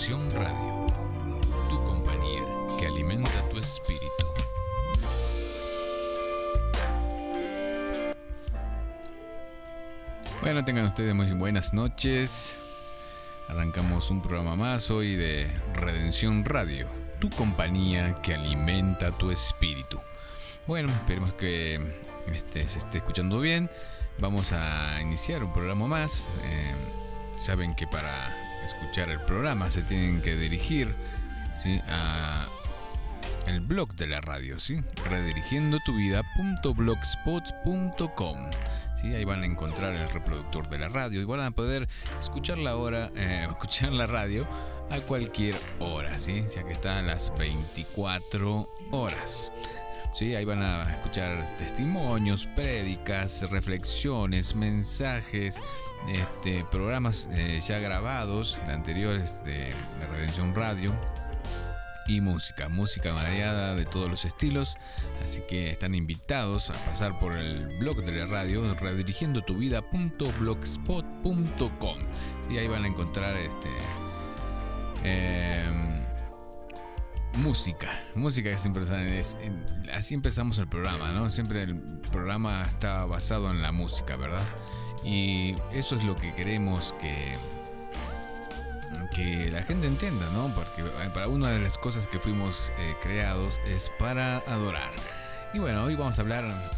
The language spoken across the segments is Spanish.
Redención Radio, tu compañía que alimenta tu espíritu. Bueno, tengan ustedes muy buenas noches. Arrancamos un programa más hoy de Redención Radio, tu compañía que alimenta tu espíritu. Bueno, esperemos que se esté escuchando bien. Vamos a iniciar un programa más. Saben que para escuchar el programa se tienen que dirigir, ¿sí?, a el blog de la radio, ¿sí? redirigiendotuvida.blogspot.com. ¿Sí? Ahí van a encontrar el reproductor de la radio y van a poder escuchar escuchar la radio a cualquier hora, ¿sí? Ya que está a las 24 horas. Sí, ahí van a escuchar testimonios, prédicas, reflexiones, mensajes, programas ya grabados de anteriores de Redención Radio y música variada de todos los estilos. Así que están invitados a pasar por el blog de la radio, redirigiendotuvida.blogspot.com. Sí, ahí van a encontrar música que siempre así empezamos el programa, ¿no? Siempre el programa está basado en la música, ¿verdad? Y eso es lo que queremos que la gente entienda, ¿no? Porque para una de las cosas que fuimos creados es para adorar. Y bueno, hoy vamos a hablar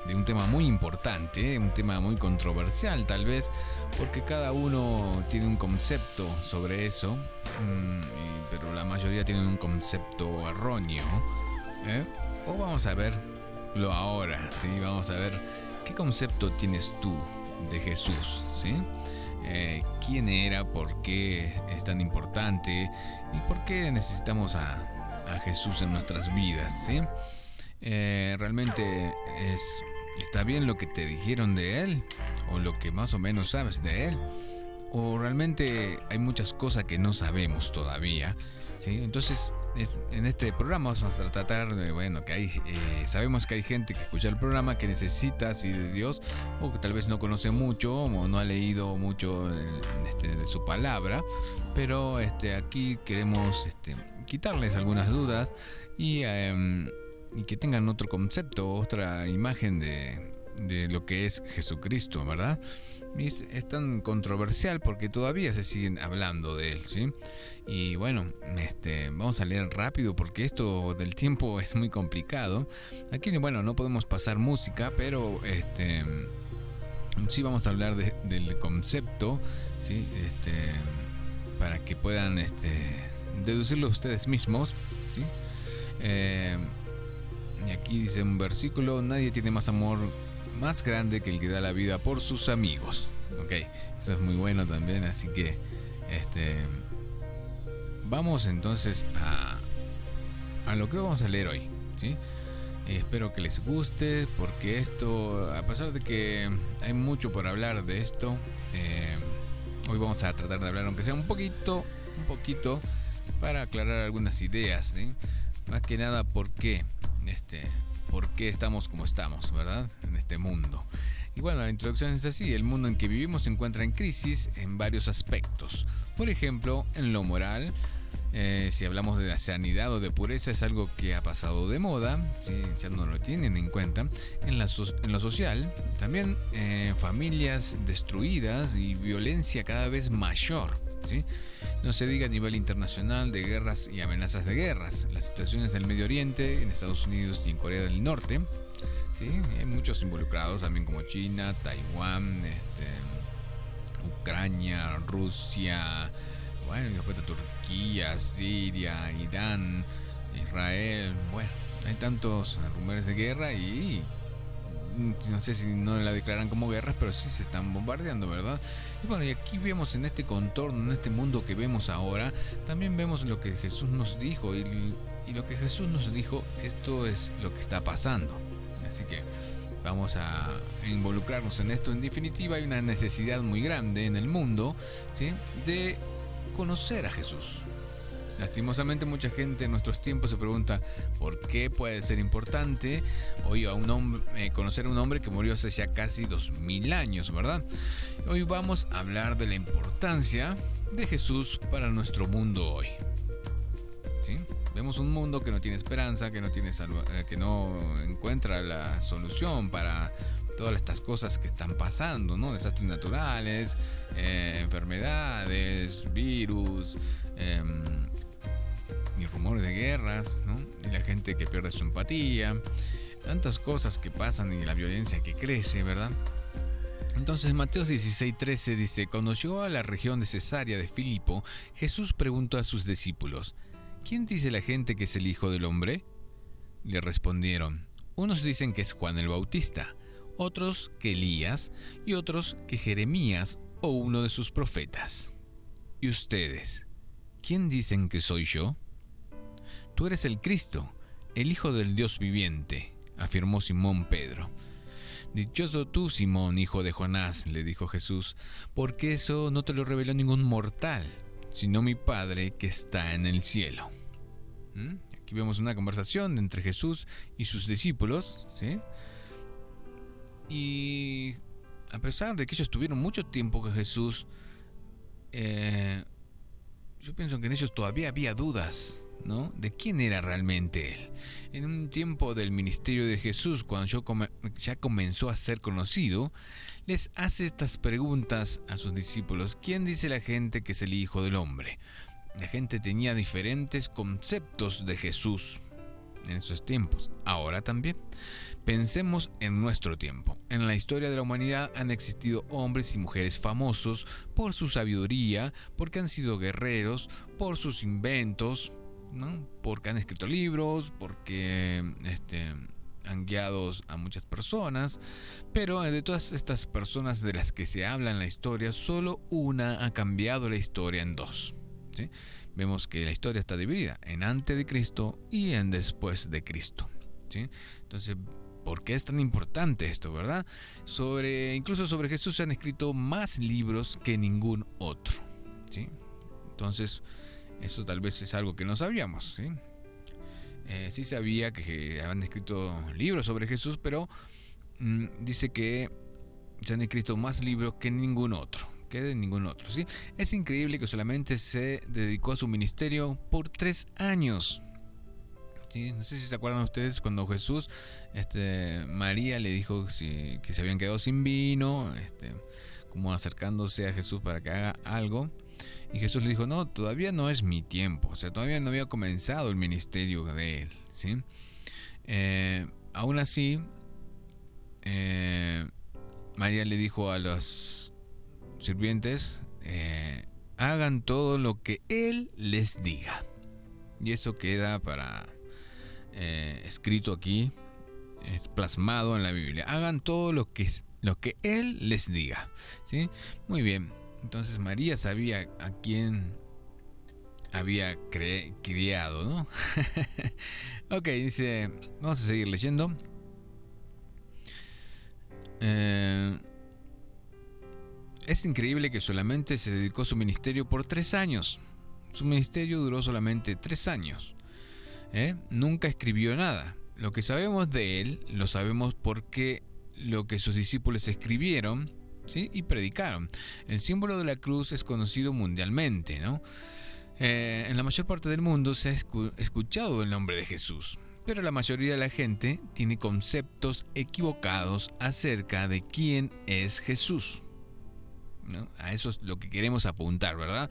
de un tema muy importante, un tema muy controversial tal vez, porque cada uno tiene un concepto sobre eso, pero la mayoría tienen un concepto erróneo. O vamos a verlo ahora, ¿sí? Vamos a ver qué concepto tienes tú de Jesús, ¿sí? ¿Quién era? ¿Por qué es tan importante? ¿Y por qué necesitamos a Jesús en nuestras vidas? ¿Sí? ¿Realmente está bien lo que te dijeron de Él? ¿O lo que más o menos sabes de Él? ¿O realmente hay muchas cosas que no sabemos todavía? ¿Sí? Entonces, en este programa vamos a tratar de, sabemos que hay gente que escucha el programa que necesita así de Dios, o que tal vez no conoce mucho o no ha leído mucho de su palabra, pero aquí queremos quitarles algunas dudas y que tengan otro concepto, otra imagen de lo que es Jesucristo, ¿verdad? Y es tan controversial porque todavía se siguen hablando de él, ¿sí? Y bueno, vamos a leer rápido porque esto del tiempo es muy complicado. Aquí, bueno, no podemos pasar música, pero sí vamos a hablar del concepto, ¿sí? Para que puedan deducirlo ustedes mismos, ¿sí? Y aquí dice un versículo: nadie tiene más amor más grande que el que da la vida por sus amigos. Ok, eso es muy bueno también, así que vamos entonces a lo que vamos a leer hoy, ¿sí? Espero que les guste, porque esto, a pesar de que hay mucho por hablar de esto, hoy vamos a tratar de hablar, aunque sea un poquito, para aclarar algunas ideas, ¿sí? Más que nada, ¿por qué estamos como estamos, ¿verdad? En este mundo. Y bueno, la introducción es así: el mundo en que vivimos se encuentra en crisis en varios aspectos. Por ejemplo, en lo moral, si hablamos de la sanidad o de pureza, es algo que ha pasado de moda, ¿sí? Ya no lo tienen en cuenta. En lo social, también familias destruidas y violencia cada vez mayor, ¿sí? No se diga a nivel internacional de guerras y amenazas de guerras. Las situaciones del Medio Oriente, en Estados Unidos y en Corea del Norte, ¿sí? Hay muchos involucrados también, como China, Taiwán, Ucrania, Rusia, bueno, y después de Turquía, Siria, Irán, Israel. Bueno, hay tantos rumores de guerra y no sé si no la declaran como guerras, pero sí se están bombardeando, ¿verdad? Y bueno, y aquí vemos en este contorno, en este mundo que vemos ahora, también vemos lo que Jesús nos dijo, y lo que Jesús nos dijo, esto es lo que está pasando. Así que vamos a involucrarnos en esto. En definitiva, hay una necesidad muy grande en el mundo, ¿sí?, de conocer a Jesús. Lastimosamente, mucha gente en nuestros tiempos se pregunta por qué puede ser importante hoy conocer a un hombre que murió hace ya casi 2000 años, ¿verdad? Hoy vamos a hablar de la importancia de Jesús para nuestro mundo hoy. ¿Sí? Vemos un mundo que no tiene esperanza, que no encuentra la solución para todas estas cosas que están pasando, ¿no? Desastres naturales, enfermedades, virus, y rumores de guerras, ¿no? Y la gente que pierde su empatía, tantas cosas que pasan y la violencia que crece, ¿verdad? Entonces Mateo 16:13 dice: cuando llegó a la región de Cesarea de Filipo, Jesús preguntó a sus discípulos: ¿quién dice la gente que es el Hijo del Hombre? Le respondieron: unos dicen que es Juan el Bautista, otros que Elías y otros que Jeremías o uno de sus profetas. ¿Y ustedes? ¿Quién dicen que soy yo? Tú eres el Cristo, el Hijo del Dios viviente, afirmó Simón Pedro. Dichoso tú, Simón, hijo de Jonás, le dijo Jesús, porque eso no te lo reveló ningún mortal, sino mi Padre que está en el cielo. Aquí vemos una conversación entre Jesús y sus discípulos, ¿sí? Y a pesar de que ellos tuvieron mucho tiempo con Jesús, yo pienso que en ellos todavía había dudas, ¿no? De quién era realmente él. En un tiempo del ministerio de Jesús, cuando ya comenzó a ser conocido, les hace estas preguntas a sus discípulos: ¿quién dice la gente que es el Hijo del Hombre? La gente tenía diferentes conceptos de Jesús en esos tiempos. Ahora también. Pensemos en nuestro tiempo. En la historia de la humanidad han existido hombres y mujeres famosos por su sabiduría, porque han sido guerreros, por sus inventos, ¿no? Porque han escrito libros, porque han guiado a muchas personas. Pero de todas estas personas de las que se habla en la historia, solo una ha cambiado la historia en dos, ¿sí? Vemos que la historia está dividida en antes de Cristo y en después de Cristo, ¿sí? Entonces, ¿por qué es tan importante esto, verdad? Incluso sobre Jesús se han escrito más libros que ningún otro, ¿sí? Entonces, eso tal vez es algo que no sabíamos, ¿sí? Sí sabía que habían escrito libros sobre Jesús, pero dice que se han escrito más libros que ningún otro. ¿Sí? Es increíble que solamente se dedicó a su ministerio por 3 años. ¿Sí? No sé si se acuerdan ustedes cuando Jesús, María le dijo que se habían quedado sin vino, como acercándose a Jesús para que haga algo. Y Jesús le dijo: no, todavía no es mi tiempo, o sea, todavía no había comenzado el ministerio de él, ¿sí? Aún así, María le dijo a los sirvientes: hagan todo lo que él les diga. Y eso queda escrito aquí, plasmado en la Biblia. Hagan todo lo que él les diga, ¿sí? Muy bien. Entonces María sabía a quién había criado, ¿no? Ok, dice, vamos a seguir leyendo. Es increíble que solamente se dedicó a su ministerio por 3 años. Su ministerio duró solamente 3 años. Nunca escribió nada. Lo que sabemos de él, lo sabemos porque lo que sus discípulos escribieron, ¿sí? Y predicaron. El símbolo de la cruz es conocido mundialmente, ¿no? En la mayor parte del mundo se ha escuchado el nombre de Jesús, pero la mayoría de la gente tiene conceptos equivocados acerca de quién es Jesús, ¿no? A eso es lo que queremos apuntar, ¿verdad?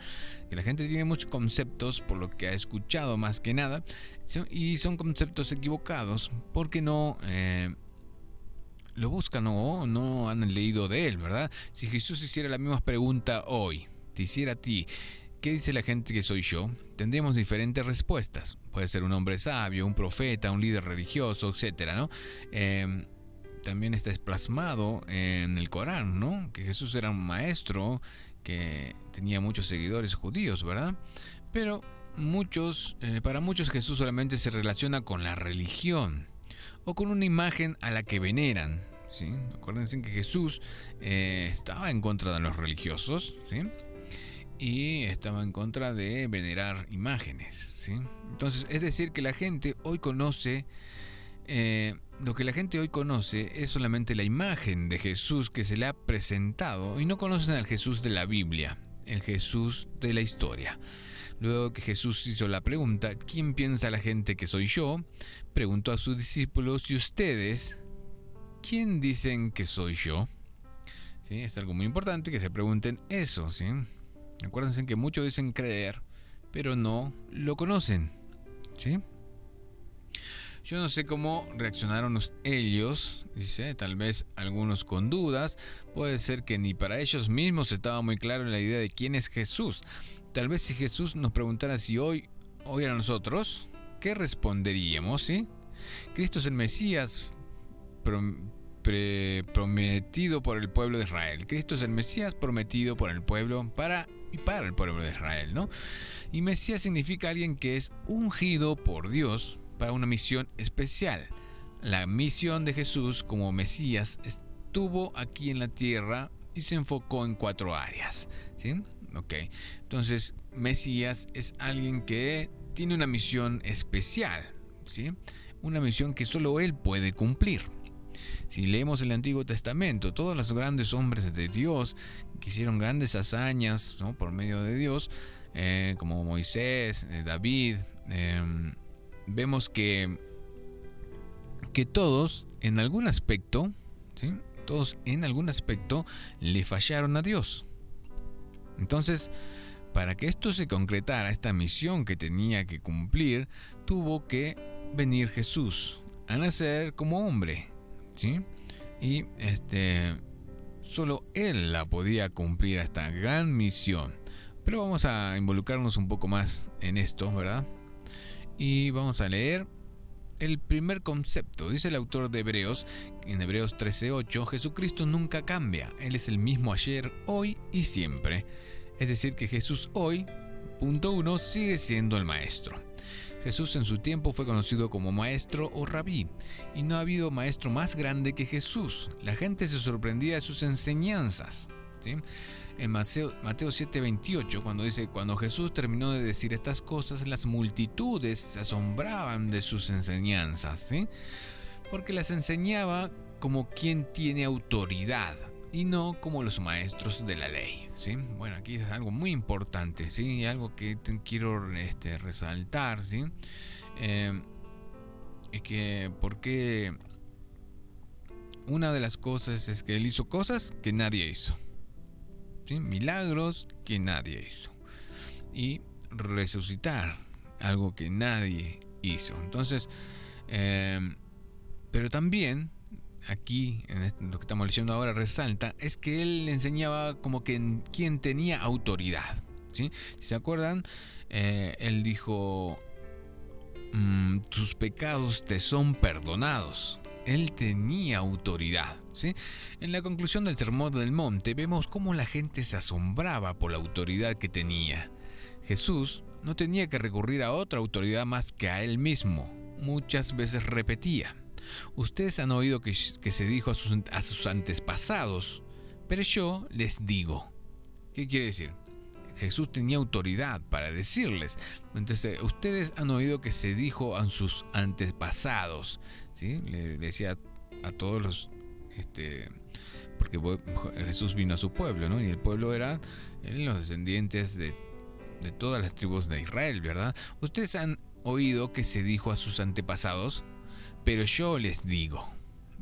Que la gente tiene muchos conceptos por lo que ha escuchado más que nada, y son conceptos equivocados porque no lo buscan o no han leído de él, ¿verdad? Si Jesús hiciera la misma pregunta hoy, te hiciera a ti: ¿qué dice la gente que soy yo?, tendríamos diferentes respuestas. Puede ser un hombre sabio, un profeta, un líder religioso, etcétera, ¿no? También está plasmado en el Corán, ¿no? Que Jesús era un maestro que tenía muchos seguidores judíos, ¿verdad? Pero para muchos Jesús solamente se relaciona con la religión o con una imagen a la que veneran, ¿sí? Acuérdense que Jesús estaba en contra de los religiosos, ¿sí? Y estaba en contra de venerar imágenes, ¿sí? Entonces, es decir, que la gente hoy conoce... lo que la gente hoy conoce es solamente la imagen de Jesús que se le ha presentado, y no conocen al Jesús de la Biblia, el Jesús de la historia. Luego que Jesús hizo la pregunta, ¿quién piensa la gente que soy yo?, preguntó a sus discípulos, ¿y ustedes quién dicen que soy yo? ¿Sí? Es algo muy importante que se pregunten eso, ¿sí? Acuérdense que muchos dicen creer, pero no lo conocen, ¿sí? Yo no sé cómo reaccionaron ellos, dice, tal vez algunos con dudas, puede ser que ni para ellos mismos estaba muy claro la idea de quién es Jesús. Tal vez si Jesús nos preguntara si hoy a nosotros, ¿qué responderíamos, sí? Cristo es el Mesías prometido por el pueblo de Israel. Cristo es el Mesías prometido por el pueblo para el pueblo de Israel, ¿no? Y Mesías significa alguien que es ungido por Dios para una misión especial. La misión de Jesús como Mesías estuvo aquí en la tierra y se enfocó en 4 áreas, ¿sí? Ok, entonces Mesías es alguien que tiene una misión especial, ¿sí? Una misión que solo él puede cumplir. Si leemos el Antiguo Testamento, todos los grandes hombres de Dios que hicieron grandes hazañas, ¿no?, por medio de Dios, como Moisés, David, vemos que todos en algún aspecto, ¿sí?, todos en algún aspecto le fallaron a Dios. Entonces, para que esto se concretara, esta misión que tenía que cumplir, tuvo que venir Jesús a nacer como hombre, ¿sí? Y solo él la podía cumplir, esta gran misión. Pero vamos a involucrarnos un poco más en esto, ¿verdad? Y vamos a leer el primer concepto. Dice el autor de Hebreos, en Hebreos 13:8, Jesucristo nunca cambia. Él es el mismo ayer, hoy y siempre. Es decir, que Jesús hoy, punto 1, sigue siendo el maestro. Jesús en su tiempo fue conocido como maestro o rabí, y no ha habido maestro más grande que Jesús. La gente se sorprendía de sus enseñanzas, ¿sí? En Mateo 7:28, cuando dice, cuando Jesús terminó de decir estas cosas, las multitudes se asombraban de sus enseñanzas, ¿sí? Porque las enseñaba como quien tiene autoridad y no como los maestros de la ley, ¿sí? Bueno, aquí es algo muy importante, ¿sí? Algo que quiero resaltar, ¿sí? Es que porque una de las cosas es que él hizo cosas que nadie hizo, ¿sí? Milagros que nadie hizo, y resucitar algo que nadie hizo. Entonces, pero también aquí, en lo que estamos leyendo ahora, resalta es que él enseñaba como que quien tenía autoridad, ¿sí? Si se acuerdan, él dijo, tus pecados te son perdonados. Él tenía autoridad, ¿sí? En la conclusión del Sermón del Monte vemos cómo la gente se asombraba por la autoridad que tenía. Jesús no tenía que recurrir a otra autoridad más que a él mismo. Muchas veces repetía, ustedes han oído que se dijo a sus antepasados, pero yo les digo. ¿Qué quiere decir? Jesús tenía autoridad para decirles. Entonces, ustedes han oído que se dijo a sus antepasados, ¿sí? Le decía a todos los, porque Jesús vino a su pueblo, ¿no? Y el pueblo eran los descendientes de todas las tribus de Israel, ¿verdad? Ustedes han oído que se dijo a sus antepasados, pero yo les digo.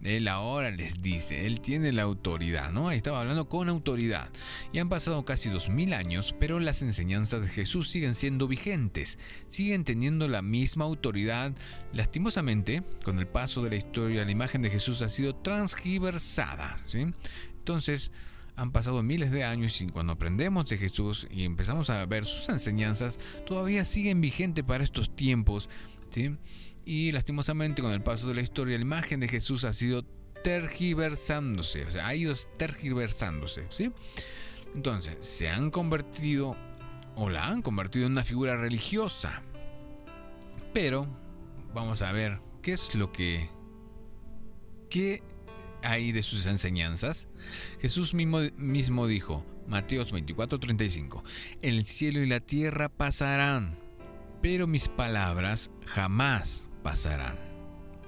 Él ahora les dice, él tiene la autoridad, ¿no? Ahí estaba hablando con autoridad. Y han pasado casi 2000 años, pero las enseñanzas de Jesús siguen siendo vigentes, siguen teniendo la misma autoridad. Lastimosamente, con el paso de la historia, la imagen de Jesús ha sido transgiversada, ¿sí? Entonces, han pasado miles de años y cuando aprendemos de Jesús y empezamos a ver sus enseñanzas, todavía siguen vigentes para estos tiempos, ¿sí? Y lastimosamente con el paso de la historia la imagen de Jesús ha sido tergiversándose, o sea, ha ido tergiversándose, ¿sí? Entonces, se han convertido o la han convertido en una figura religiosa. Pero vamos a ver qué es lo que hay de sus enseñanzas. Jesús mismo dijo, Mateos 24:35, el cielo y la tierra pasarán, pero mis palabras jamás pasarán,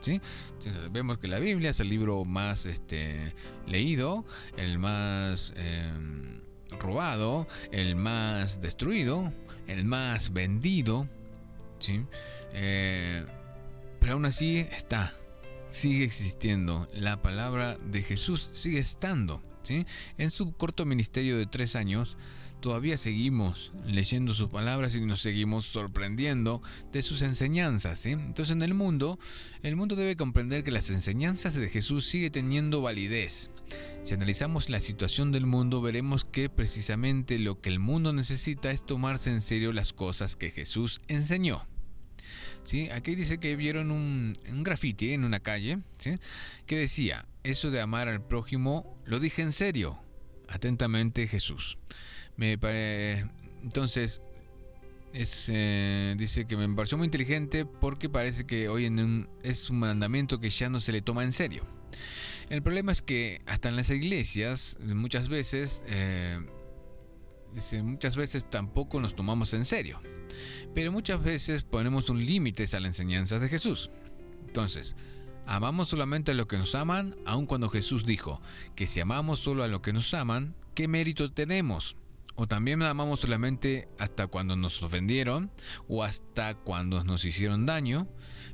¿sí? Entonces, vemos que la Biblia es el libro más leído, el más robado, el más destruido, el más vendido, ¿sí? Pero aún así sigue existiendo. La palabra de Jesús sigue estando, ¿sí? En su corto ministerio de 3 años, todavía seguimos leyendo sus palabras y nos seguimos sorprendiendo de sus enseñanzas, ¿sí? Entonces el mundo debe comprender que las enseñanzas de Jesús siguen teniendo validez. Si analizamos la situación del mundo, veremos que precisamente lo que el mundo necesita es tomarse en serio las cosas que Jesús enseñó. ¿Sí? Aquí dice que vieron un graffiti en una calle, ¿sí? Que decía: eso de amar al prójimo lo dije en serio. Atentamente, Jesús. Entonces dice que me pareció muy inteligente porque parece que hoy es un mandamiento que ya no se le toma en serio. El problema es que hasta en las iglesias muchas veces tampoco nos tomamos en serio, pero muchas veces ponemos un límite a las enseñanzas de Jesús. Entonces, amamos solamente a los que nos aman, aun cuando Jesús dijo que si amamos solo a los que nos aman, ¿qué mérito tenemos? O también amamos solamente hasta cuando nos ofendieron o hasta cuando nos hicieron daño.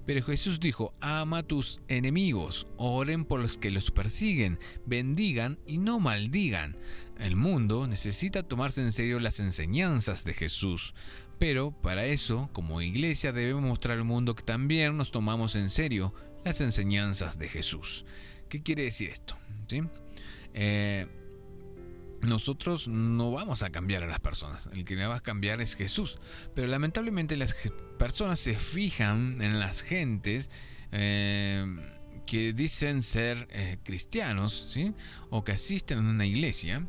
Pero Jesús dijo: ama a tus enemigos, oren por los que los persiguen, bendigan y no maldigan. El mundo necesita tomarse en serio las enseñanzas de Jesús, pero para eso, como iglesia, debemos mostrar al mundo que también nos tomamos en serio las enseñanzas de Jesús. ¿Qué quiere decir esto? ¿Sí? Nosotros no vamos a cambiar a las personas, el que va a cambiar es Jesús, pero lamentablemente las personas se fijan en las gentes que dicen ser cristianos, ¿sí? O que asisten a una iglesia,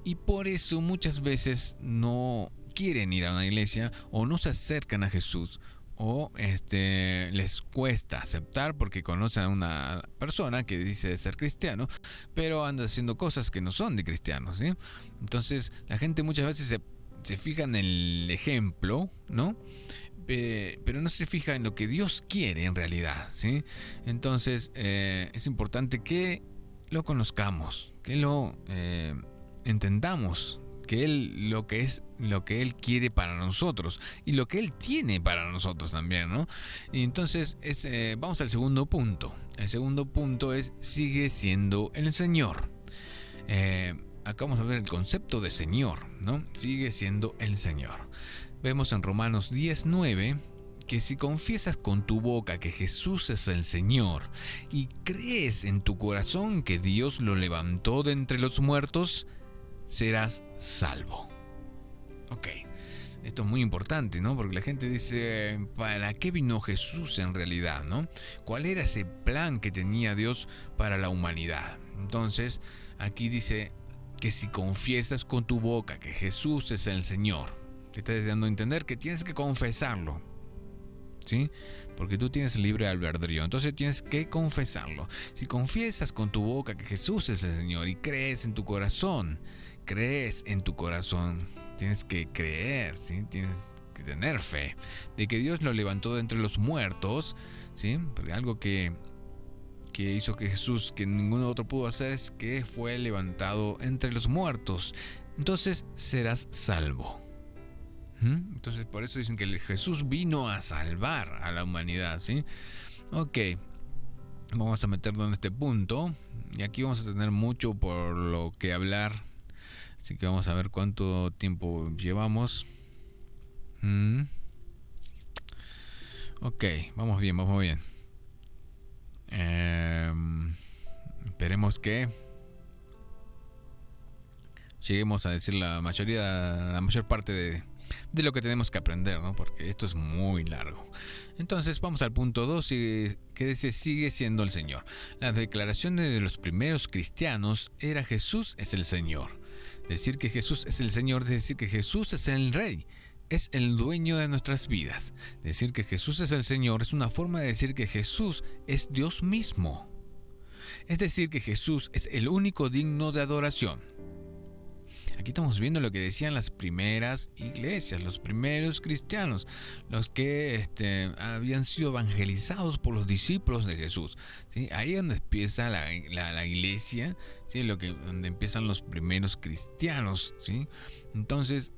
y por eso muchas veces no quieren ir a una iglesia o no se acercan a Jesús, o les cuesta aceptar porque conocen a una persona que dice ser cristiano, pero anda haciendo cosas que no son de cristianos, ¿sí? Entonces la gente muchas veces se fija en el ejemplo, ¿no? Pero no se fija en lo que Dios quiere en realidad, ¿sí? Entonces es importante que lo conozcamos, que lo entendamos, que lo que Él quiere para nosotros y lo que Él tiene para nosotros también, ¿no? Y entonces vamos al segundo punto. El segundo punto es: sigue siendo el Señor. Acá vamos a ver el concepto de Señor, ¿no? Sigue siendo el Señor. Vemos en Romanos 10:9 que si confiesas con tu boca que Jesús es el Señor y crees en tu corazón que Dios lo levantó de entre los muertos, serás salvo. Ok, esto es muy importante, ¿no? Porque la gente dice: ¿para qué vino Jesús en realidad, no? ¿Cuál era ese plan que tenía Dios para la humanidad? Entonces, aquí dice que si confiesas con tu boca que Jesús es el Señor, te está dando a entender que tienes que confesarlo, ¿sí? Porque tú tienes libre albedrío, entonces tienes que confesarlo. Si confiesas con tu boca que Jesús es el Señor y crees en tu corazón, tienes que creer, ¿sí? Tienes que tener fe de que Dios lo levantó de entre los muertos, ¿sí? Porque algo que hizo que Jesús, que ningún otro pudo hacer, es que fue levantado entre los muertos. Entonces serás salvo. Entonces por eso dicen que Jesús vino a salvar a la humanidad, ¿sí? Ok, vamos a meternos en este punto y aquí vamos a tener mucho por lo que hablar, así que vamos a ver cuánto tiempo llevamos. Ok, vamos bien. Esperemos que lleguemos a decir la mayor parte de lo que tenemos que aprender, ¿no? Porque esto es muy largo. Entonces vamos al punto 2, que dice: sigue siendo el Señor. La declaración de los primeros cristianos era: Jesús es el Señor. Decir que Jesús es el Señor es decir que Jesús es el Rey, es el dueño de nuestras vidas. Decir que Jesús es el Señor es una forma de decir que Jesús es Dios mismo. Es decir que Jesús es el único digno de adoración. Aquí estamos viendo lo que decían las primeras iglesias, los primeros cristianos, los que habían sido evangelizados por los discípulos de Jesús, ¿sí? Ahí es donde empieza la iglesia, ¿sí? Donde empiezan los primeros cristianos, ¿sí? Entonces,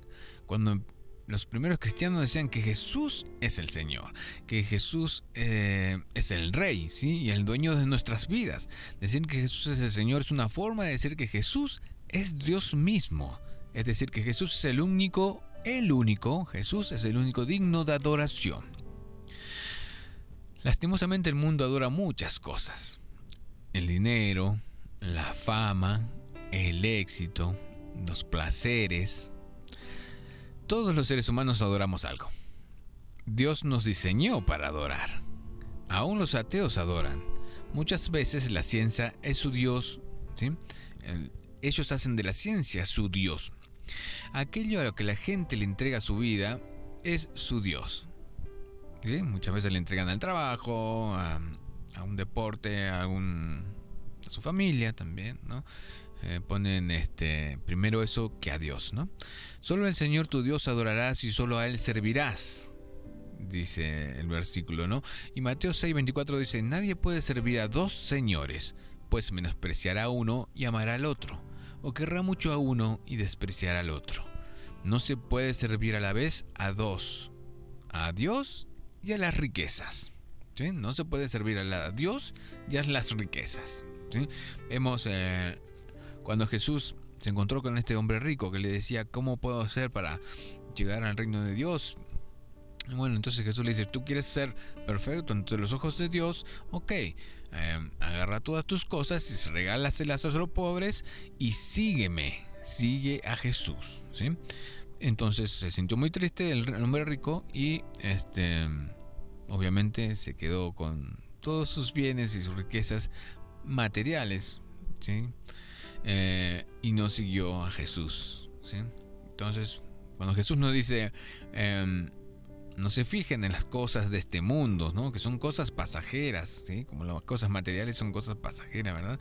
cuando los primeros cristianos decían que Jesús es el Señor, que Jesús es el Rey, ¿sí? Y el dueño de nuestras vidas. Decir que Jesús es el Señor es una forma de decir que Jesús es Dios mismo. Es decir, que Jesús es el único, Jesús es el único digno de adoración. Lastimosamente el mundo adora muchas cosas. El dinero, la fama, el éxito, los placeres. Todos los seres humanos adoramos algo. Dios nos diseñó para adorar. Aún los ateos adoran. Muchas veces la ciencia es su Dios, ¿sí? Ellos hacen de la ciencia su Dios. Aquello a lo que la gente le entrega su vida es su Dios. ¿Sí? Muchas veces le entregan al trabajo, a un deporte, a su familia también, ¿no? Ponen primero eso que a Dios, ¿no? Solo el Señor tu Dios adorarás y solo a Él servirás, dice el versículo, ¿no? Y Mateo 6:24 dice: nadie puede servir a dos señores, pues menospreciará a uno y amará al otro, o querrá mucho a uno y despreciará al otro. No se puede servir a la vez a dos, a Dios y a las riquezas, ¿sí? No se puede servir a Dios y a las riquezas, ¿sí? Vemos cuando Jesús se encontró con este hombre rico que le decía: ¿cómo puedo hacer para llegar al reino de Dios? Bueno, entonces Jesús le dice: ¿tú quieres ser perfecto ante los ojos de Dios? Ok, agarra todas tus cosas y regálaselas a los pobres y sígueme, sigue a Jesús, ¿sí? Entonces se sintió muy triste el hombre rico y obviamente se quedó con todos sus bienes y sus riquezas materiales, ¿sí? Y no siguió a Jesús, ¿sí? Entonces, cuando Jesús nos dice no se fijen en las cosas de este mundo, ¿no? Que son cosas pasajeras, ¿sí? Como las cosas materiales son cosas pasajeras, ¿verdad?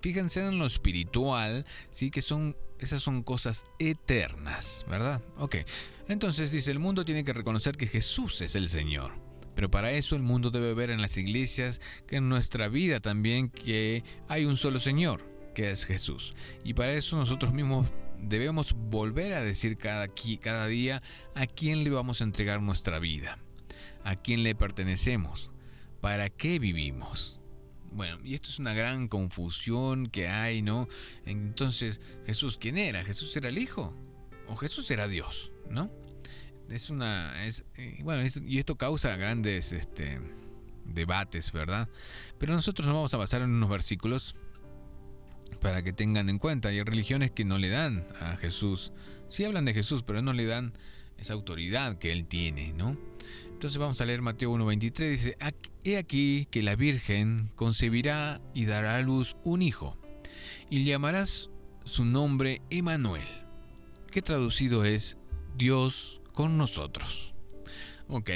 Fíjense en lo espiritual, ¿sí? Que esas son cosas eternas, ¿verdad? Ok, entonces dice: el mundo tiene que reconocer que Jesús es el Señor. Pero para eso el mundo debe ver en las iglesias, que en nuestra vida también, que hay un solo Señor, que es Jesús. Y para eso nosotros mismos debemos volver a decir cada día a quién le vamos a entregar nuestra vida, a quién le pertenecemos, para qué vivimos. Bueno, y esto es una gran confusión que hay, ¿no? Entonces, ¿Jesús quién era? ¿Jesús era el Hijo? ¿O Jesús era Dios? ¿No? Y esto causa grandes debates, ¿verdad? Pero nosotros nos vamos a basar en unos versículos para que tengan en cuenta. Hay religiones que no le dan a Jesús, sí hablan de Jesús, pero no le dan esa autoridad que Él tiene, ¿no? Entonces vamos a leer Mateo 1:23, dice: he aquí que la Virgen concebirá y dará a luz un hijo, y llamarás su nombre Emmanuel, que traducido es Dios con nosotros. Ok,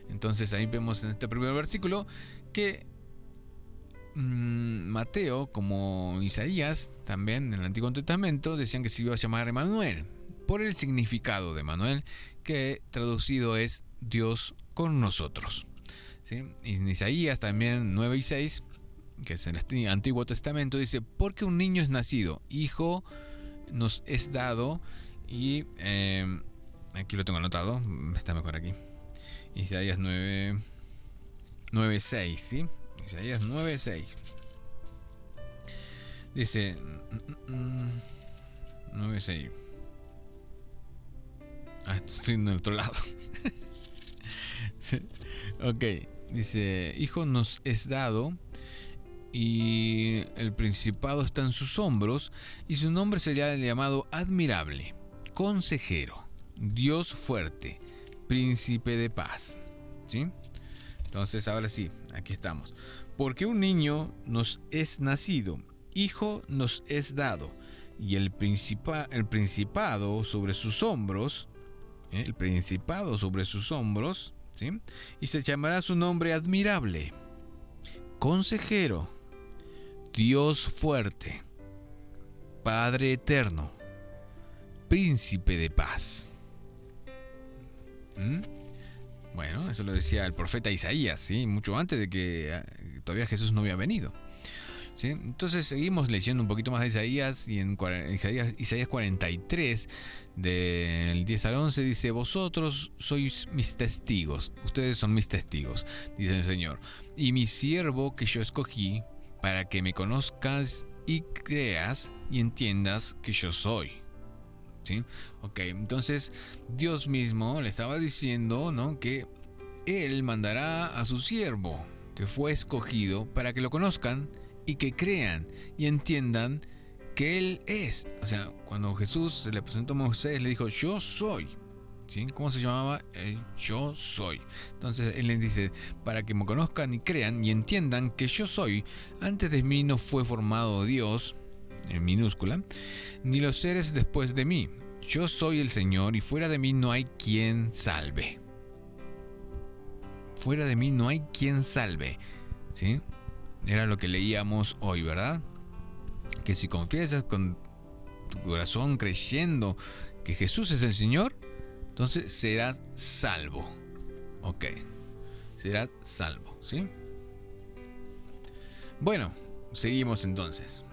entonces ahí vemos en este primer versículo que Mateo, como Isaías, también en el Antiguo Testamento, decían que se iba a llamar Emmanuel, por el significado de Emmanuel, que traducido es Dios con nosotros, ¿sí? Y en Isaías también 9:6, que es en el Antiguo Testamento, dice: porque un niño es nacido, hijo nos es dado. Y aquí lo tengo anotado, está mejor aquí. Isaías 9:6, ¿sí? Isaías 9:6. Dice 9:6. Estoy en el otro lado. Ok, dice: hijo nos es dado y el principado está en sus hombros, y su nombre será llamado Admirable, Consejero, Dios fuerte, Príncipe de paz, ¿sí? Entonces ahora sí, aquí estamos. Porque un niño nos es nacido, hijo nos es dado, y el principado sobre sus hombros, ¿sí? Y se llamará su nombre Admirable, Consejero, Dios fuerte, Padre eterno, príncipe de paz. Bueno, eso lo decía el profeta Isaías, ¿sí? Mucho antes de que todavía Jesús no había venido, ¿sí? Entonces seguimos leyendo un poquito más de Isaías, y en Isaías 43, del 10 al 11, dice: vosotros sois mis testigos, ustedes son mis testigos, dice el Señor, y mi siervo que yo escogí, para que me conozcas y creas y entiendas que yo soy. ¿Sí? Ok, entonces Dios mismo le estaba diciendo, ¿no?, que Él mandará a su siervo, que fue escogido, para que lo conozcan y que crean y entiendan que Él es. O sea, cuando Jesús se le presentó a Moisés, le dijo: yo soy. ¿Sí? ¿Cómo se llamaba? Yo soy. Entonces Él les dice: para que me conozcan y crean y entiendan que yo soy. Antes de mí no fue formado Dios, en minúscula, ni los seres después de mí. Yo soy el Señor, y fuera de mí no hay quien salve. Fuera de mí no hay quien salve. ¿Sí? Era lo que leíamos hoy, ¿verdad? Que si confiesas con tu corazón, creyendo que Jesús es el Señor, entonces serás salvo. Ok, serás salvo, ¿sí? Bueno, seguimos entonces.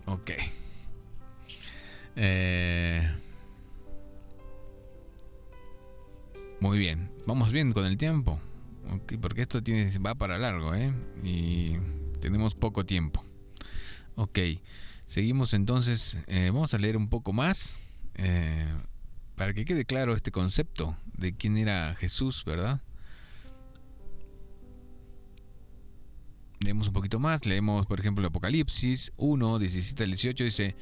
Ok. Muy bien. Vamos bien con el tiempo. Okay, porque esto va para largo, y tenemos poco tiempo. Ok. Seguimos entonces. Vamos a leer un poco más. Para que quede claro este concepto de quién era Jesús, ¿verdad? Leemos un poquito más. Leemos, por ejemplo, Apocalipsis 1, 17 al 18. Dice: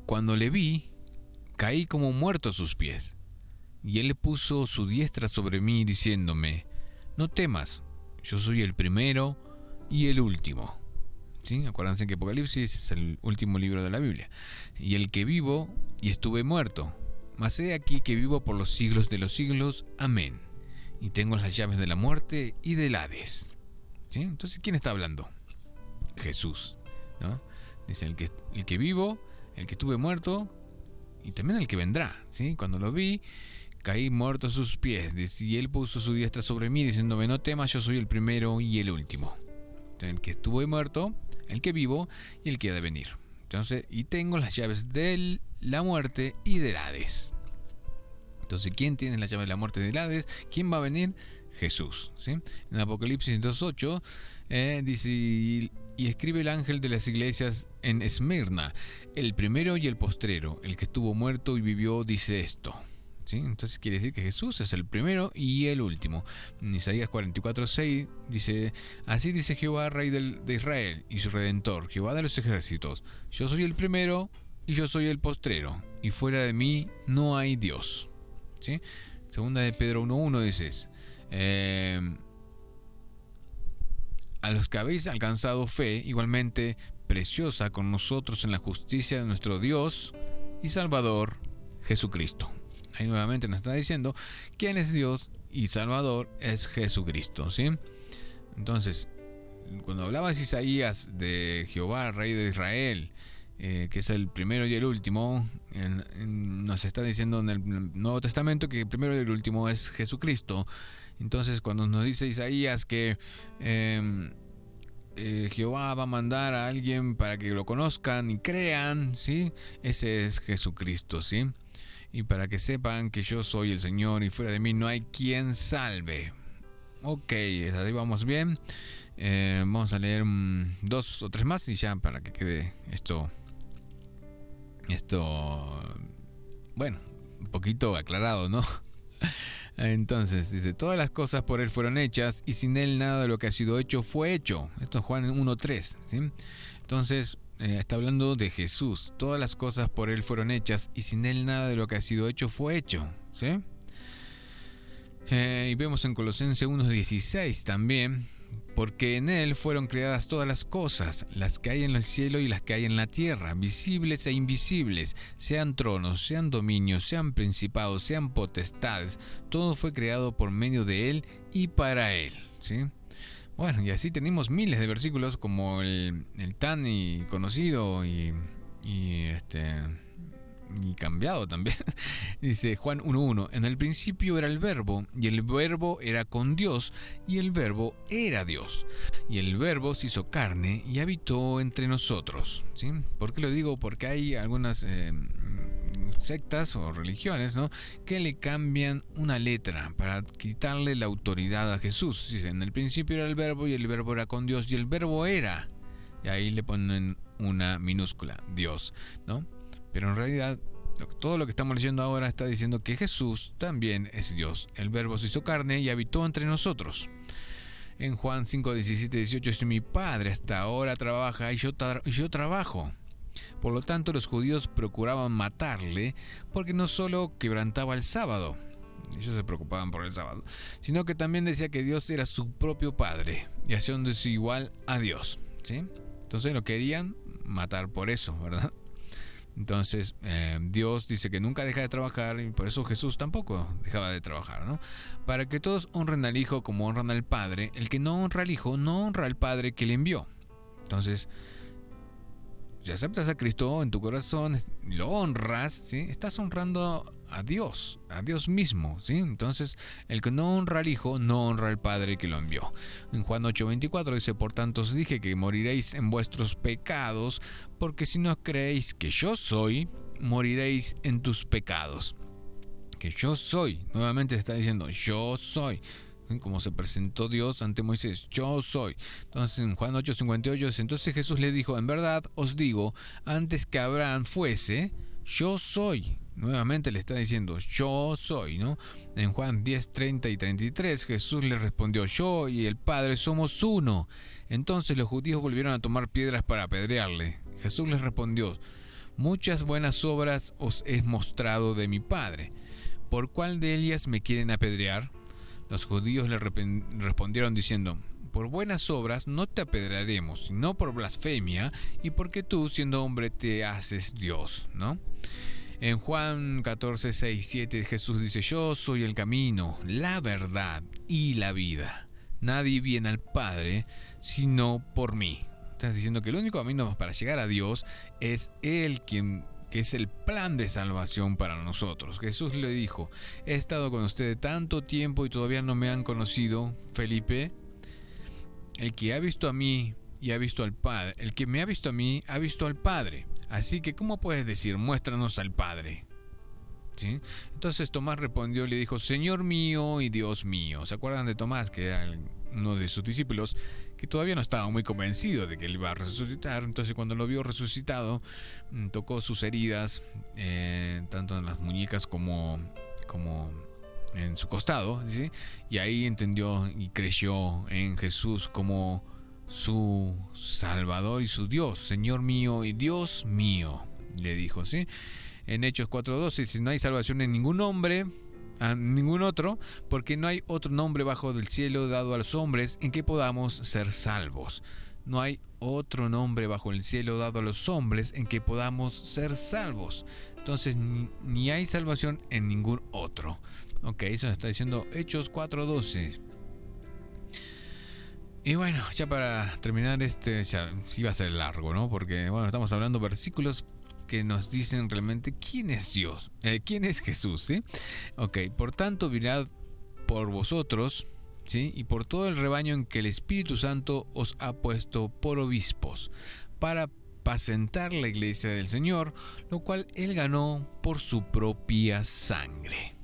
cuando le vi, caí como muerto a sus pies, y él puso su diestra sobre mí, diciéndome: no temas, yo soy el primero y el último. ¿Sí? Acuérdense que Apocalipsis es el último libro de la Biblia. Y el que vivo y estuve muerto, mas he aquí que vivo por los siglos de los siglos. Amén. Y tengo las llaves de la muerte y del Hades. ¿Sí? Entonces, ¿quién está hablando? Jesús, ¿no? Dice: el que vivo, el que estuve muerto, y también el que vendrá. ¿Sí? Cuando lo vi, caí muerto a sus pies. Dice: y él puso su diestra sobre mí, diciéndome: no temas, yo soy el primero y el último. Entonces, el que estuve muerto, el que vivo y el que ha de venir. Entonces, y tengo las llaves de la muerte y del Hades. Entonces, ¿quién tiene las llaves de la muerte y del Hades? ¿Quién va a venir? Jesús. ¿Sí? En Apocalipsis 2.8 dice: y escribe el ángel de las iglesias en Esmirna, el primero y el postrero, el que estuvo muerto y vivió, dice esto. ¿Sí? Entonces quiere decir que Jesús es el primero y el último. En Isaías 44.6 dice: así dice Jehová, Rey de Israel y su Redentor, Jehová de los ejércitos: yo soy el primero y yo soy el postrero, y fuera de mí no hay Dios. ¿Sí? Segunda de Pedro 1.1 dices: a los que habéis alcanzado fe igualmente preciosa con nosotros en la justicia de nuestro Dios y Salvador Jesucristo. Ahí nuevamente nos está diciendo quién es Dios y Salvador es Jesucristo, ¿sí? Entonces, cuando hablabas Isaías de Jehová, Rey de Israel, que es el primero y el último, nos está diciendo en el Nuevo Testamento que el primero y el último es Jesucristo. Entonces, cuando nos dice Isaías que Jehová va a mandar a alguien para que lo conozcan y crean, ¿sí? Ese es Jesucristo, ¿sí? Y para que sepan que yo soy el Señor y fuera de mí no hay quien salve. Ok, ahí vamos bien. Vamos a leer 2 o 3 más y ya, para que quede esto, bueno, un poquito aclarado, ¿no? Entonces dice: todas las cosas por él fueron hechas, y sin él nada de lo que ha sido hecho fue hecho. Esto es Juan 1.3, ¿sí? Entonces está hablando de Jesús. Todas las cosas por él fueron hechas, y sin él nada de lo que ha sido hecho fue hecho, ¿sí? Y vemos en Colosenses 1.16 también: porque en él fueron creadas todas las cosas, las que hay en el cielo y las que hay en la tierra, visibles e invisibles, sean tronos, sean dominios, sean principados, sean potestades. Todo fue creado por medio de él y para él, ¿sí? Bueno, y así tenemos miles de versículos como el tan y conocido y cambiado también. Dice Juan 1:1: en el principio era el verbo, y el verbo era con Dios, y el verbo era Dios. Y el verbo se hizo carne y habitó entre nosotros. ¿Sí? ¿Por qué lo digo? Porque hay algunas sectas o religiones, ¿no?, que le cambian una letra para quitarle la autoridad a Jesús. Dice, en el principio era el verbo, y el verbo era con Dios, y el verbo era. Y ahí le ponen una minúscula, Dios, ¿no? Pero en realidad, todo lo que estamos leyendo ahora está diciendo que Jesús también es Dios. El verbo se hizo carne y habitó entre nosotros. En Juan 5:17-18 dice, mi Padre hasta ahora trabaja y yo trabajo. Por lo tanto, los judíos procuraban matarle porque no solo quebrantaba el sábado, ellos se preocupaban por el sábado, sino que también decía que Dios era su propio Padre y haciéndose igual a Dios, ¿sí? Entonces lo querían matar por eso, ¿verdad? Entonces Dios dice que nunca deja de trabajar, y por eso Jesús tampoco dejaba de trabajar, ¿no? Para que todos honren al Hijo como honran al Padre. El que no honra al Hijo no honra al Padre que le envió. Entonces, si aceptas a Cristo en tu corazón, lo honras, ¿sí?, estás honrando a Dios mismo, ¿sí? Entonces, el que no honra al Hijo, no honra al Padre que lo envió. En Juan 8:24 dice, por tanto os dije que moriréis en vuestros pecados, porque si no creéis que yo soy, moriréis en tus pecados. Que yo soy, nuevamente está diciendo, yo soy. Como se presentó Dios ante Moisés, yo soy. Entonces en Juan 8:58 dice, entonces Jesús le dijo, en verdad os digo, antes que Abraham fuese, yo soy. Nuevamente le está diciendo, yo soy, ¿no? En Juan 10:30 y 33 Jesús le respondió, yo y el Padre somos uno. Entonces los judíos volvieron a tomar piedras para apedrearle. Jesús les respondió, muchas buenas obras os he mostrado de mi Padre. ¿Por cuál de ellas me quieren apedrear? Los judíos le respondieron diciendo, por buenas obras no te apedrearemos, sino por blasfemia y porque tú, siendo hombre, te haces Dios, ¿no? En Juan 14:6-7 Jesús dice, yo soy el camino, la verdad y la vida. Nadie viene al Padre sino por mí. Estás diciendo que el único camino para llegar a Dios es Él que es el plan de salvación para nosotros. Jesús le dijo, he estado con ustedes tanto tiempo y todavía no me han conocido, Felipe. El que ha visto a mí y ha visto al Padre, el que me ha visto a mí ha visto al Padre. Así que, ¿cómo puedes decir, muéstranos al Padre? ¿Sí? Entonces Tomás respondió y le dijo, Señor mío y Dios mío. ¿Se acuerdan de Tomás, que era uno de sus discípulos, que todavía no estaba muy convencido de que él iba a resucitar? Entonces cuando lo vio resucitado, tocó sus heridas, tanto en las muñecas como en su costado, ¿sí? Y ahí entendió y creyó en Jesús como su Salvador y su Dios. Señor mío y Dios mío, le dijo, ¿sí? En Hechos 4:12 dice, no hay salvación en ningún hombre, a ningún otro, porque no hay otro nombre bajo del cielo dado a los hombres en que podamos ser salvos. No hay otro nombre bajo el cielo dado a los hombres en que podamos ser salvos. Entonces ni hay salvación en ningún otro. Ok, eso está diciendo Hechos 4:12. Y bueno, ya para terminar ya sí va a ser largo, ¿no? Porque bueno, estamos hablando versículos que nos dicen realmente quién es Dios, quién es Jesús, ¿sí? Ok, por tanto, mirad por vosotros, ¿sí?, y por todo el rebaño en que el Espíritu Santo os ha puesto por obispos, para apacentar la iglesia del Señor, lo cual Él ganó por su propia sangre.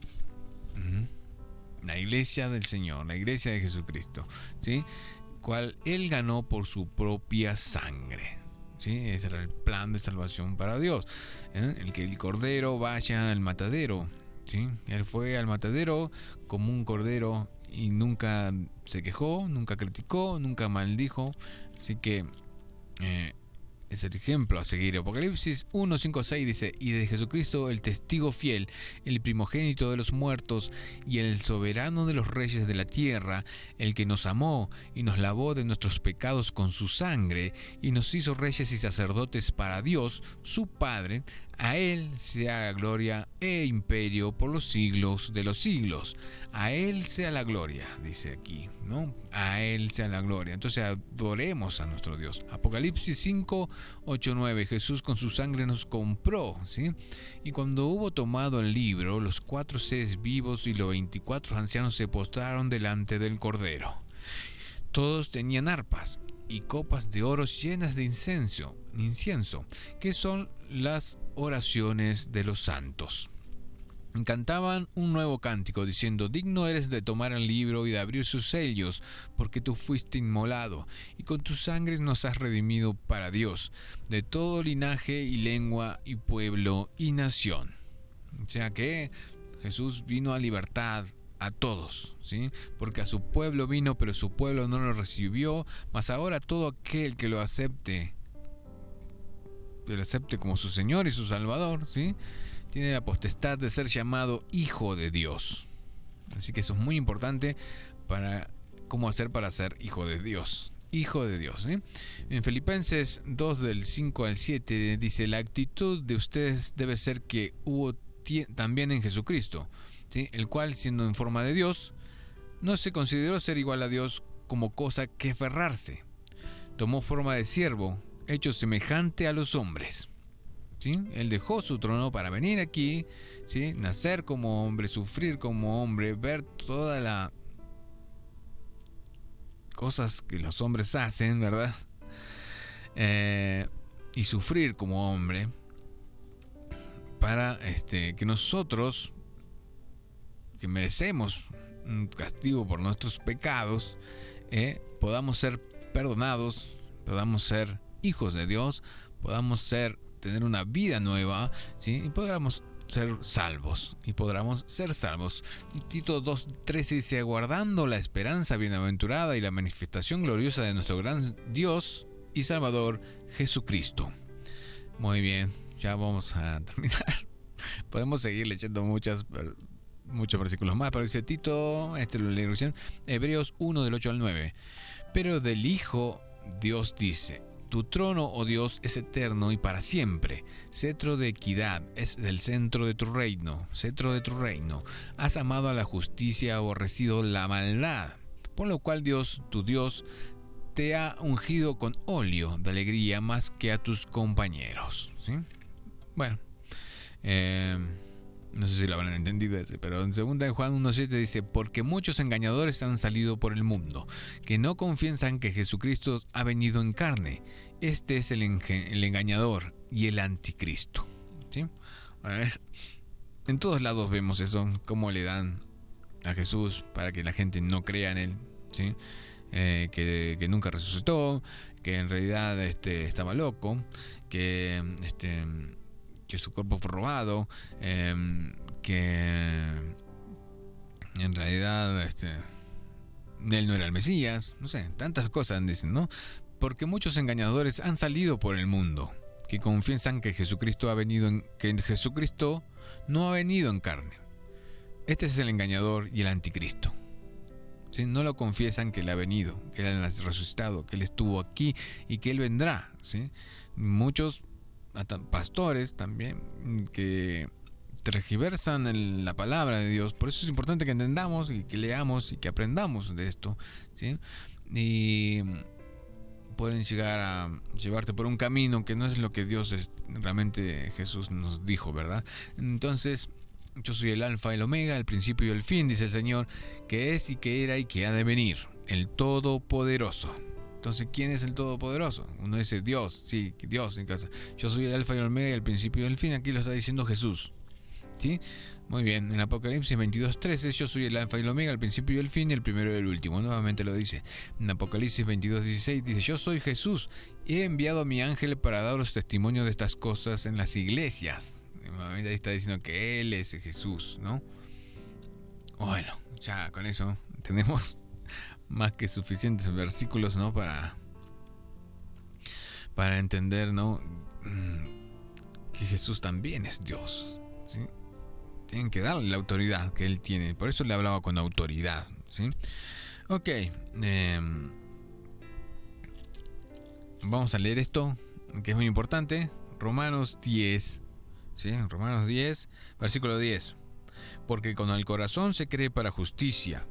La iglesia del Señor, la iglesia de Jesucristo, ¿sí?, cual Él ganó por su propia sangre. ¿Sí? Ese era el plan de salvación para Dios, el que el cordero vaya al matadero, ¿sí? Él fue al matadero como un cordero y nunca se quejó, nunca criticó, nunca maldijo. Así que es el ejemplo a seguir. Apocalipsis 1:5-6 dice, y de Jesucristo el testigo fiel, el primogénito de los muertos y el soberano de los reyes de la tierra, el que nos amó y nos lavó de nuestros pecados con su sangre y nos hizo reyes y sacerdotes para Dios, su Padre. A Él sea gloria e imperio por los siglos de los siglos. A Él sea la gloria, dice aquí, ¿no? A Él sea la gloria. Entonces adoremos a nuestro Dios. Apocalipsis 5, 8, 9. Jesús con su sangre nos compró, ¿sí? Y cuando hubo tomado el libro, los 4 seres vivos y los 24 ancianos se postraron delante del Cordero. Todos tenían arpas y copas de oro llenas de incienso, que son las oraciones de los santos. Cantaban un nuevo cántico diciendo: digno eres de tomar el libro y de abrir sus sellos, porque tú fuiste inmolado, y con tu sangre nos has redimido para Dios, de todo linaje y lengua y pueblo y nación. O sea que Jesús vino a libertad a todos, ¿sí? Porque a su pueblo vino, pero su pueblo no lo recibió. Mas ahora todo aquel que lo acepte como su Señor y su Salvador, ¿sí?, tiene la potestad de ser llamado hijo de Dios. Así que eso es muy importante para cómo hacer para ser hijo de Dios. Hijo de Dios, ¿sí? En Filipenses 2 del 5 al 7 dice: la actitud de ustedes debe ser que hubo también en Jesucristo, ¿sí?, el cual, siendo en forma de Dios, no se consideró ser igual a Dios como cosa que aferrarse. Tomó forma de siervo, hecho semejante a los hombres. ¿Sí? Él dejó su trono para venir aquí, ¿sí?, nacer como hombre, sufrir como hombre, ver todas las cosas que los hombres hacen, ¿verdad? Y sufrir como hombre para que nosotros, que merecemos un castigo por nuestros pecados, podamos ser perdonados, podamos ser hijos de Dios, podamos tener una vida nueva, ¿sí?, y podamos ser salvos. Tito 2:13 dice: aguardando la esperanza bienaventurada y la manifestación gloriosa de nuestro gran Dios y Salvador Jesucristo. Muy bien, ya vamos a terminar. Podemos seguir leyendo muchos versículos más, pero dice Tito, lo leo recién, Hebreos 1 del 8 al 9. Pero del Hijo Dios dice: tu trono, oh Dios, es eterno y para siempre. Cetro de equidad es del centro de tu reino. Has amado a la justicia, aborrecido la maldad. Por lo cual Dios, tu Dios, te ha ungido con óleo de alegría más que a tus compañeros. ¿Sí? Bueno, no sé si lo habrán entendido ese, pero en 2 de Juan 1:7 dice: porque muchos engañadores han salido por el mundo, que no confiesan que Jesucristo ha venido en carne. Este es el engañador y el anticristo. ¿Sí? En todos lados vemos eso, cómo le dan a Jesús para que la gente no crea en él, ¿sí? Que nunca resucitó, que en realidad estaba loco, que su cuerpo fue robado, que en realidad él no era el Mesías, no sé, tantas cosas dicen, ¿no? Porque muchos engañadores han salido por el mundo, que confiesan que Jesucristo no ha venido en carne. Este es el engañador y el anticristo. ¿Sí? No lo confiesan que él ha venido, que él ha resucitado, que él estuvo aquí y que él vendrá, ¿sí? Muchos pastores también que tergiversan la palabra de Dios. Por eso es importante que entendamos y que leamos y que aprendamos de esto, ¿sí? Y pueden llegar a llevarte por un camino que no es lo que Dios realmente Jesús nos dijo, ¿verdad? Entonces, yo soy el alfa y el omega, el principio y el fin, dice el Señor, que es y que era y que ha de venir, el Todopoderoso. Entonces, ¿quién es el Todopoderoso? Uno dice Dios, sí, Dios en casa. Yo soy el alfa y el omega, el principio y el fin. Aquí lo está diciendo Jesús, ¿sí? Muy bien, en Apocalipsis 22:13, yo soy el alfa y el omega, el principio y el fin, el primero y el último. Nuevamente lo dice. En Apocalipsis 22:16 dice: yo soy Jesús, he enviado a mi ángel para daros testimonio de estas cosas en las iglesias. Nuevamente ahí está diciendo que Él es Jesús, ¿no? Bueno, ya con eso tenemos más que suficientes versículos, ¿no? Para entender, ¿no? Que Jesús también es Dios, ¿sí? Tienen que darle la autoridad que Él tiene. Por eso le hablaba con autoridad, ¿sí? Ok. Vamos a leer esto, que es muy importante. Romanos 10, ¿sí? En Romanos 10, versículo 10. Porque con el corazón se cree para justicia,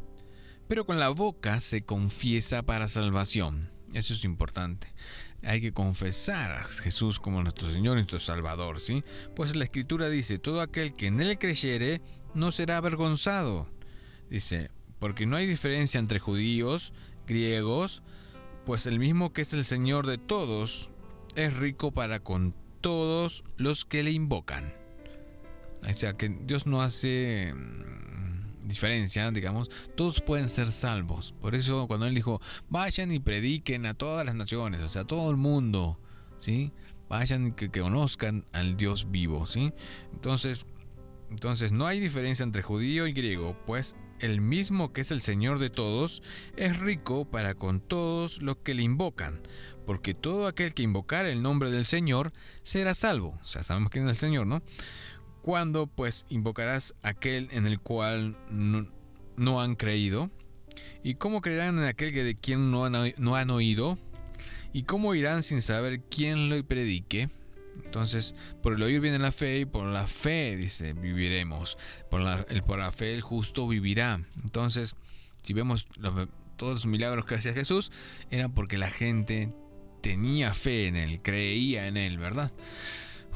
pero con la boca se confiesa para salvación. Eso es importante. Hay que confesar a Jesús como nuestro Señor y nuestro Salvador, ¿sí? Pues la Escritura dice, todo aquel que en Él creyere no será avergonzado. Dice, porque no hay diferencia entre judíos, griegos, pues el mismo que es el Señor de todos es rico para con todos los que le invocan. O sea que Dios no hace diferencia, digamos, todos pueden ser salvos. Por eso cuando Él dijo, vayan y prediquen a todas las naciones, o sea, a todo el mundo, ¿sí? Vayan y que conozcan al Dios vivo, ¿sí? Entonces no hay diferencia entre judío y griego, pues el mismo que es el Señor de todos es rico para con todos los que le invocan, porque todo aquel que invocar el nombre del Señor será salvo. O sea, sabemos quién es el Señor, ¿no? Cuando pues invocarás aquel en el cual no han creído, y cómo creerán en aquel de quien no han oído, y cómo irán sin saber quién lo predique. Entonces, por el oír viene la fe, y por la fe, dice, viviremos. Por la fe el justo vivirá. Entonces, si vemos todos los milagros que hacía Jesús, era porque la gente tenía fe en Él, creía en Él, ¿verdad?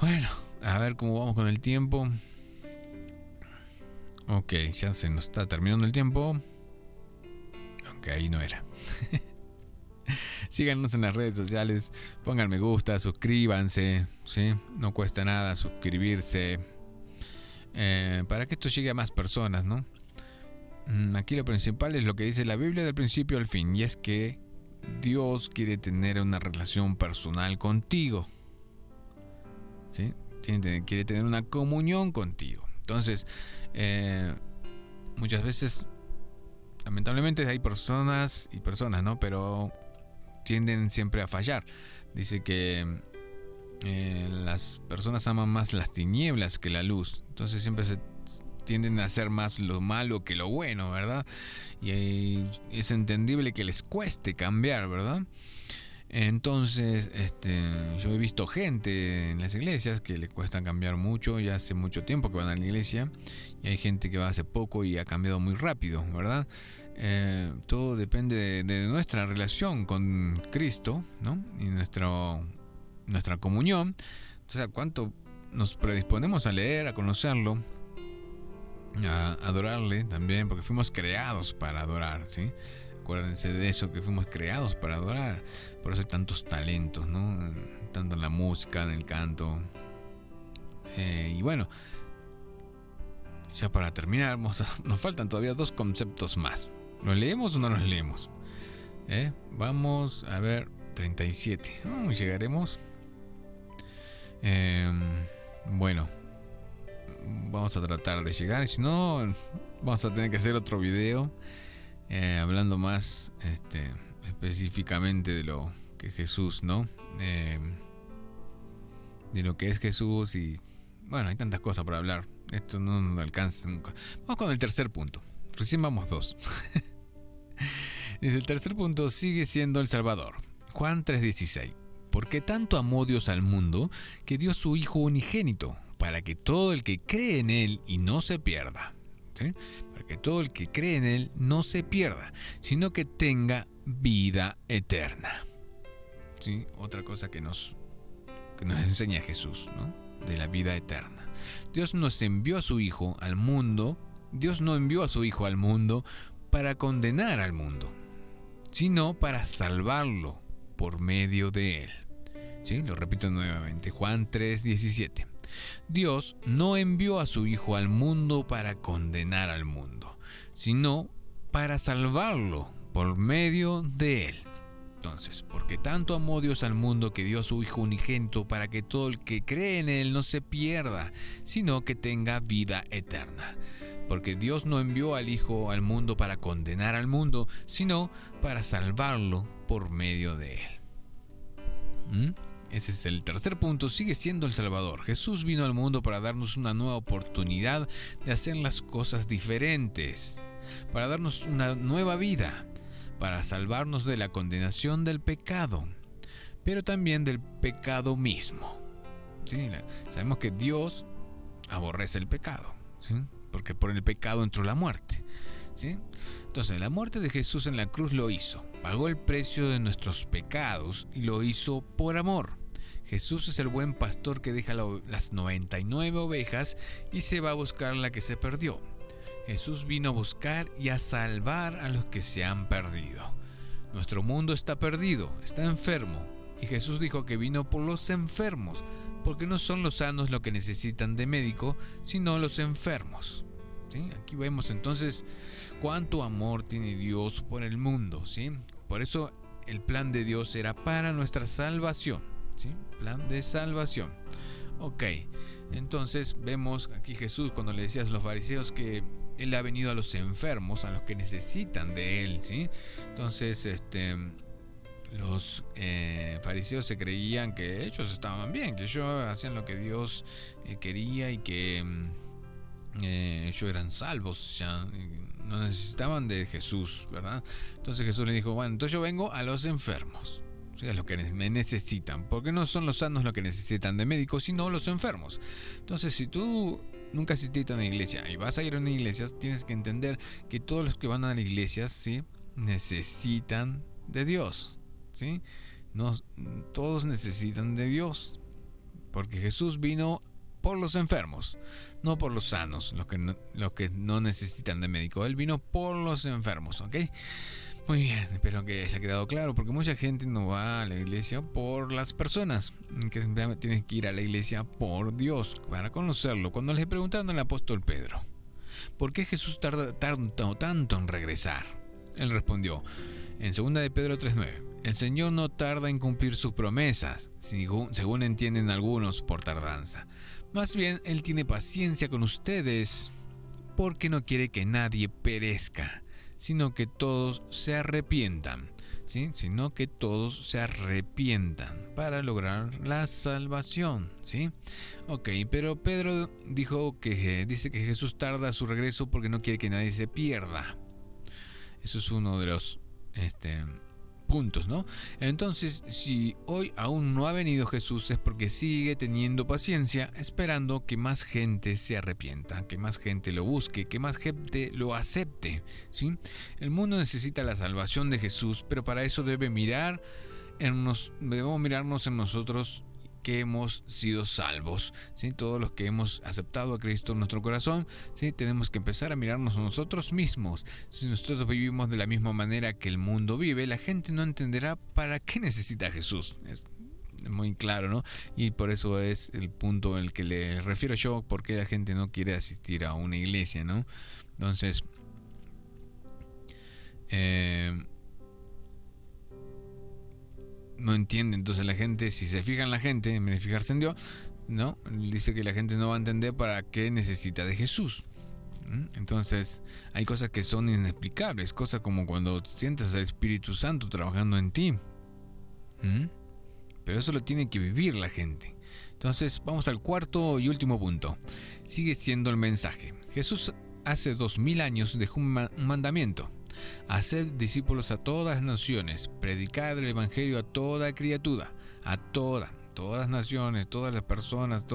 Bueno, a ver cómo vamos con el tiempo. Ok, ya se nos está terminando el tiempo. Aunque ahí no era. Síganos en las redes sociales, pongan me gusta, suscríbanse, ¿sí? No cuesta nada suscribirse, para que esto llegue a más personas, ¿no? Aquí lo principal es lo que dice la Biblia del principio al fin, y es que Dios quiere tener una relación personal contigo, ¿sí? Quiere tener una comunión contigo. Entonces, muchas veces, lamentablemente hay personas y personas, ¿no? Pero tienden siempre a fallar. Dice que las personas aman más las tinieblas que la luz. Entonces siempre se tienden a hacer más lo malo que lo bueno, ¿verdad? Y es entendible que les cueste cambiar, ¿verdad? Entonces, yo he visto gente en las iglesias que le cuesta cambiar mucho, ya hace mucho tiempo que van a la iglesia, y hay gente que va hace poco y ha cambiado muy rápido, ¿verdad? Todo depende de nuestra relación con Cristo, ¿no? Y nuestra comunión. O sea, cuánto nos predisponemos a leer, a conocerlo, a adorarle también, porque fuimos creados para adorar, ¿sí? Acuérdense de eso, que fuimos creados para adorar. Por eso hay tantos talentos, ¿no? Tanto en la música, en el canto. Y bueno, ya para terminar, nos faltan todavía 2 conceptos más. ¿Los leemos o no los leemos? Vamos a ver, 37. Llegaremos. Bueno, vamos a tratar de llegar. Si no, vamos a tener que hacer otro video hablando más específicamente de lo que Jesús, ¿no? De lo que es Jesús. Y bueno, hay tantas cosas para hablar. Esto no nos alcanza nunca. Vamos con el tercer punto. Recién vamos 2. Dice, el tercer punto sigue siendo el Salvador. Juan 3:16. Porque tanto amó Dios al mundo que dio su Hijo unigénito, para que todo el que cree en Él y no se pierda, ¿sí? Para que todo el que cree en Él no se pierda, sino que tenga vida eterna. ¿Sí? Otra cosa que nos enseña Jesús, ¿no? De la vida eterna. Dios nos envió a su Hijo al mundo. Dios no envió a su Hijo al mundo para condenar al mundo, sino para salvarlo por medio de Él. ¿Sí? Lo repito nuevamente, Juan 3:17. Dios no envió a su Hijo al mundo para condenar al mundo, sino para salvarlo por medio de Él. Entonces, porque tanto amó Dios al mundo que dio a su Hijo unigénito para que todo el que cree en Él no se pierda, sino que tenga vida eterna. Porque Dios no envió al Hijo al mundo para condenar al mundo, sino para salvarlo por medio de Él. Ese es el tercer punto, sigue siendo el Salvador. Jesús vino al mundo para darnos una nueva oportunidad de hacer las cosas diferentes, para darnos una nueva vida, para salvarnos de la condenación del pecado, pero también del pecado mismo. ¿Sí? Sabemos que Dios aborrece el pecado, ¿sí? Porque por el pecado entró la muerte, ¿sí? Entonces, la muerte de Jesús en la cruz lo hizo. Pagó el precio de nuestros pecados y lo hizo por amor. Jesús es el buen pastor que deja las 99 ovejas y se va a buscar la que se perdió. Jesús vino a buscar y a salvar a los que se han perdido. Nuestro mundo está perdido, está enfermo, y Jesús dijo que vino por los enfermos, porque no son los sanos los que necesitan de médico, sino los enfermos. ¿Sí? Aquí vemos entonces cuánto amor tiene Dios por el mundo, ¿sí? Por eso el plan de Dios era para nuestra salvación, ¿sí? Plan de salvación. Ok, entonces vemos aquí Jesús cuando le decía a los fariseos que Él ha venido a los enfermos, a los que necesitan de Él, ¿sí? Entonces, los fariseos se creían que ellos estaban bien, que ellos hacían lo que Dios quería y que ellos eran salvos, ya no necesitaban de Jesús, ¿verdad? Entonces Jesús le dijo, bueno, entonces yo vengo a los enfermos, ¿sí? A los que me necesitan, porque no son los sanos los que necesitan de médicos, sino los enfermos. Entonces, si tú nunca asististe a una iglesia y vas a ir a una iglesia, tienes que entender que todos los que van a la iglesia, ¿sí?, necesitan de Dios, ¿sí? No, todos necesitan de Dios, porque Jesús vino por los enfermos, no por los sanos, los que no necesitan de médico. Él vino por los enfermos, ¿ok? Muy bien, espero que haya quedado claro, porque mucha gente no va a la iglesia por las personas, que tienen que ir a la iglesia por Dios, para conocerlo. Cuando les preguntaron al apóstol Pedro, ¿por qué Jesús tarda tanto en regresar? Él respondió, en 2 de Pedro 3:9, el Señor no tarda en cumplir sus promesas, según entienden algunos por tardanza. Más bien, Él tiene paciencia con ustedes, porque no quiere que nadie perezca, sino que todos se arrepientan, ¿sí? Sino que todos se arrepientan para lograr la salvación, ¿sí? Ok, pero Pedro dice que Jesús tarda su regreso porque no quiere que nadie se pierda. Eso es uno de los puntos, ¿no? Entonces, si hoy aún no ha venido Jesús, es porque sigue teniendo paciencia, esperando que más gente se arrepienta, que más gente lo busque, que más gente lo acepte, ¿sí? El mundo necesita la salvación de Jesús, pero para eso debemos mirarnos en nosotros, que hemos sido salvos, ¿sí? Todos los que hemos aceptado a Cristo en nuestro corazón, ¿sí? Tenemos que empezar a mirarnos a nosotros mismos. Si nosotros vivimos de la misma manera que el mundo vive, la gente no entenderá para qué necesita a Jesús. Es muy claro, ¿no? Y por eso es el punto en el que le refiero yo, porque la gente no quiere asistir a una iglesia, ¿no? Entonces, no entiende. Entonces la gente, si se fija en la gente, en vez de fijarse en Dios, ¿no? Dice que la gente no va a entender para qué necesita de Jesús. Entonces hay cosas que son inexplicables, cosas como cuando sientes al Espíritu Santo trabajando en ti. Pero eso lo tiene que vivir la gente. Entonces vamos al cuarto y último punto. Sigue siendo el mensaje. Jesús hace 2000 años dejó un mandamiento: haced discípulos a todas las naciones, predicad el evangelio a toda criatura, a todas las naciones, todas las personas, a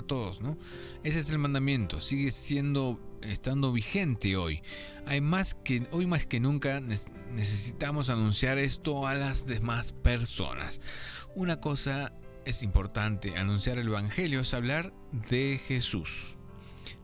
todos, ¿no? Ese es el mandamiento, sigue estando vigente hoy. Hoy más que nunca necesitamos anunciar esto a las demás personas. Una cosa es importante: anunciar el evangelio es hablar de Jesús.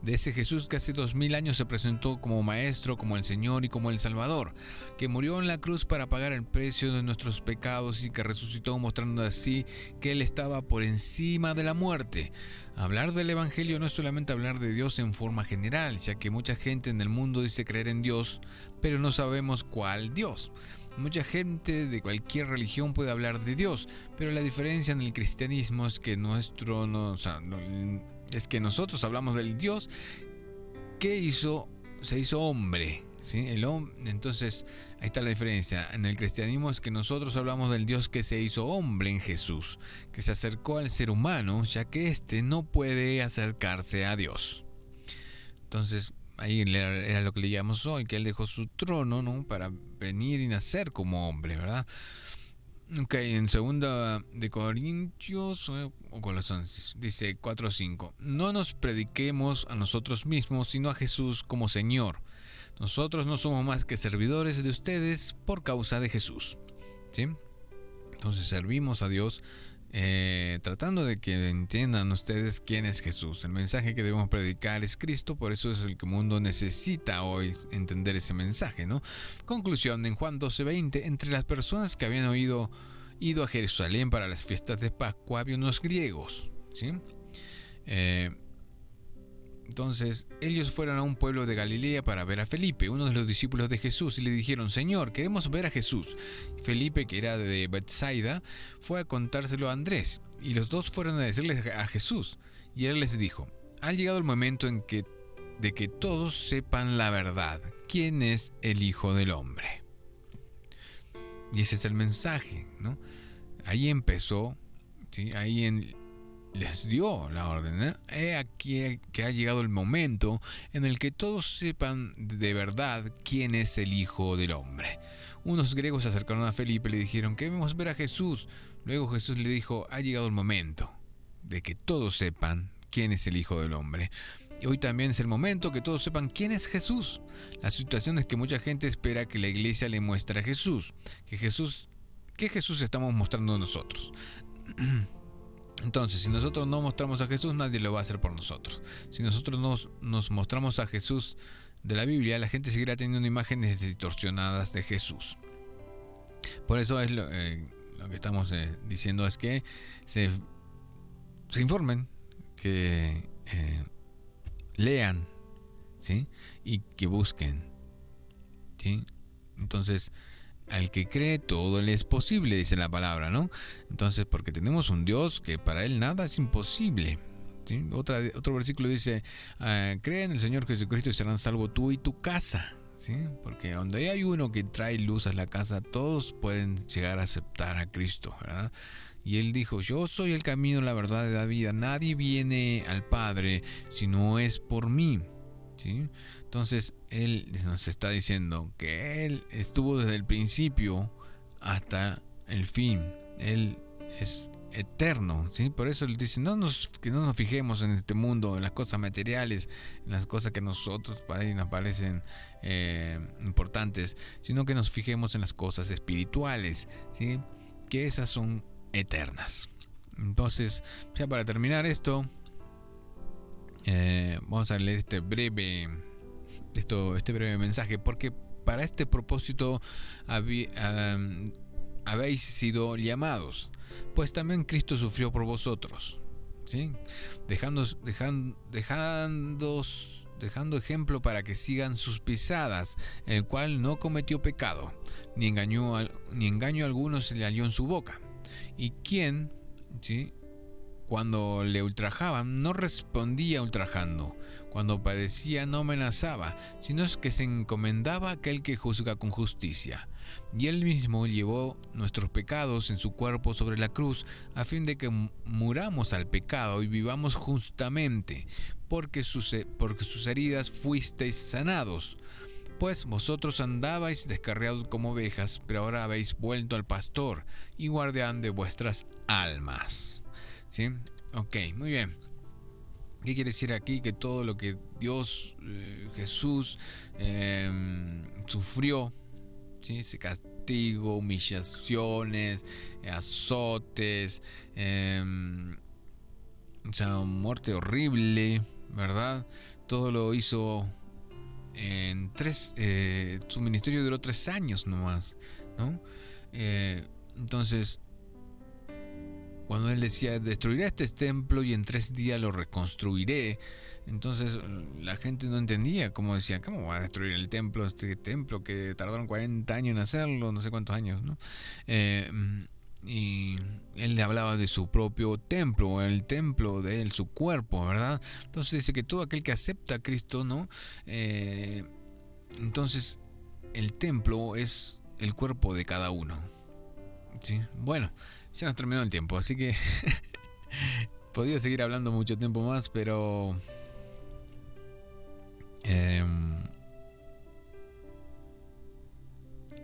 De ese Jesús que hace 2000 años se presentó como Maestro, como el Señor y como el Salvador, que murió en la cruz para pagar el precio de nuestros pecados y que resucitó, mostrando así que Él estaba por encima de la muerte. Hablar del Evangelio no es solamente hablar de Dios en forma general, ya que mucha gente en el mundo dice creer en Dios, pero no sabemos cuál Dios. Mucha gente de cualquier religión puede hablar de Dios, pero la diferencia en el cristianismo es que nosotros hablamos del Dios que se hizo hombre, ¿sí? Entonces ahí está la diferencia. En el cristianismo es que nosotros hablamos del Dios que se hizo hombre en Jesús, que se acercó al ser humano, ya que éste no puede acercarse a Dios. Entonces ahí era lo que leíamos hoy, que Él dejó su trono, ¿no?, para venir y nacer como hombre, ¿verdad? Ok, en segunda de Corintios o Colosenses, dice 4:5. No nos prediquemos a nosotros mismos, sino a Jesús como Señor. Nosotros no somos más que servidores de ustedes por causa de Jesús. ¿Sí? Entonces servimos a Dios tratando de que entiendan ustedes quién es Jesús. El mensaje que debemos predicar es Cristo, por eso es el que el mundo necesita hoy entender ese mensaje, ¿no? Conclusión, en Juan 12:20, entre las personas que habían ido a Jerusalén para las fiestas de Pascua había unos griegos, ¿sí? Entonces ellos fueron a un pueblo de Galilea para ver a Felipe, uno de los discípulos de Jesús, y le dijeron: Señor, queremos ver a Jesús. Felipe, que era de Bethsaida, fue a contárselo a Andrés, y los dos fueron a decirle a Jesús. Y él les dijo: ha llegado el momento de que todos sepan la verdad, quién es el Hijo del Hombre. Y ese es el mensaje, ¿no? Ahí empezó, ¿sí? Les dio la orden, ¿eh? He aquí que ha llegado el momento en el que todos sepan de verdad quién es el Hijo del Hombre. Unos griegos se acercaron a Felipe y le dijeron: queremos ver a Jesús. Luego Jesús le dijo: ha llegado el momento de que todos sepan quién es el Hijo del Hombre. Y hoy también es el momento que todos sepan quién es Jesús. La situación es que mucha gente espera que la iglesia le muestre a Jesús. ¿Qué Jesús estamos mostrando nosotros? Entonces, si nosotros no mostramos a Jesús, nadie lo va a hacer por nosotros. Si nosotros nos mostramos a Jesús de la Biblia, la gente seguirá teniendo imágenes distorsionadas de Jesús. Por eso es lo que estamos diciendo es que se informen, que lean, ¿sí? Y que busquen, ¿sí? Entonces, al que cree, todo le es posible, dice la palabra, ¿no? Entonces, porque tenemos un Dios que para él nada es imposible, ¿sí? Otro versículo dice: cree en el Señor Jesucristo y serán salvos tú y tu casa, ¿sí? Porque donde hay uno que trae luz a la casa, todos pueden llegar a aceptar a Cristo, ¿verdad? Y él dijo: yo soy el camino, la verdad y la vida. Nadie viene al Padre si no es por mí, ¿sí? Entonces él nos está diciendo que él estuvo desde el principio hasta el fin. Él es eterno, ¿sí? Por eso él dice: que no nos fijemos en este mundo, en las cosas materiales, en las cosas que a nosotros nos parecen importantes, sino que nos fijemos en las cosas espirituales, ¿sí? Que esas son eternas. Entonces, ya para terminar esto, vamos a leer este breve mensaje, porque para este propósito habéis sido llamados, pues también Cristo sufrió por vosotros, ¿sí? Dejando ejemplo para que sigan sus pisadas, el cual no cometió pecado, ni engaño alguno se le halló en su boca. Y quien, ¿sí?, cuando le ultrajaban, no respondía ultrajando. Cuando padecía, no amenazaba, sino que se encomendaba a aquel que juzga con justicia. Y él mismo llevó nuestros pecados en su cuerpo sobre la cruz, a fin de que muramos al pecado y vivamos justamente, porque sus heridas fuisteis sanados. Pues vosotros andabais descarriados como ovejas, pero ahora habéis vuelto al pastor y guardián de vuestras almas. ¿Sí? Ok, muy bien. ¿Qué quiere decir aquí? Que todo lo que Dios, Jesús, sufrió, ¿sí? Ese castigo, humillaciones, azotes, esa muerte horrible, ¿verdad? Todo lo hizo en su ministerio duró 3 años nomás, ¿no? Entonces, cuando él decía: destruiré este templo y en 3 días lo reconstruiré, entonces la gente no entendía. Como decía: ¿cómo va a destruir el templo? Este templo que tardaron 40 años en hacerlo, no sé cuántos años, ¿no? Y él le hablaba de su propio templo, el templo de él, su cuerpo, ¿verdad? Entonces dice que todo aquel que acepta a Cristo, ¿no? Entonces el templo es el cuerpo de cada uno, ¿sí? Bueno, ya nos terminó el tiempo, así que podría seguir hablando mucho tiempo más, pero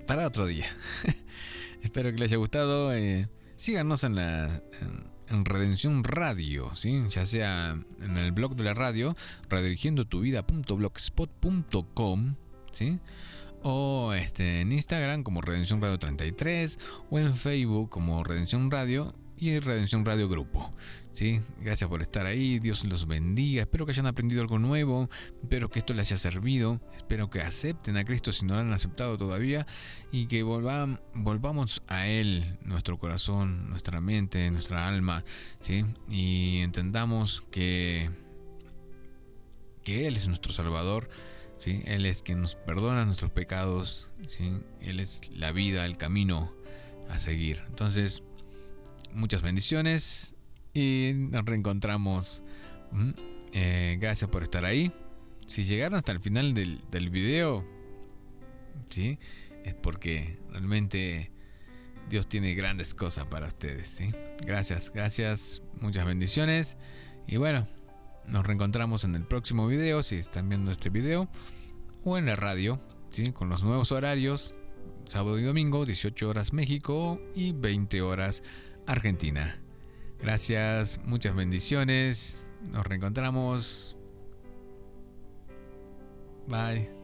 para otro día. Espero que les haya gustado. Síganos en Redención Radio, ¿sí? Ya sea en el blog de la radio, redirigiendotuvida.blogspot.com, ¿sí? O en Instagram como Redención Radio 33, o en Facebook como Redención Radio y Redención Radio Grupo, ¿sí? Gracias por estar ahí, Dios los bendiga, espero que hayan aprendido algo nuevo, espero que esto les haya servido, espero que acepten a Cristo si no lo han aceptado todavía, y que volvamos a Él, nuestro corazón, nuestra mente, nuestra alma, ¿sí? Y entendamos que Él es nuestro Salvador, ¿sí? Él es quien nos perdona nuestros pecados, ¿sí? Él es la vida, el camino a seguir. Entonces, muchas bendiciones y nos reencontramos. Gracias por estar ahí. Si llegaron hasta el final del video, ¿sí? Es porque realmente Dios tiene grandes cosas para ustedes, ¿sí? Gracias, muchas bendiciones. Y bueno, nos reencontramos en el próximo video, si están viendo este video, o en la radio, ¿sí? Con los nuevos horarios, sábado y domingo, 18 horas México y 20 horas Argentina. Gracias, muchas bendiciones. Nos reencontramos. Bye.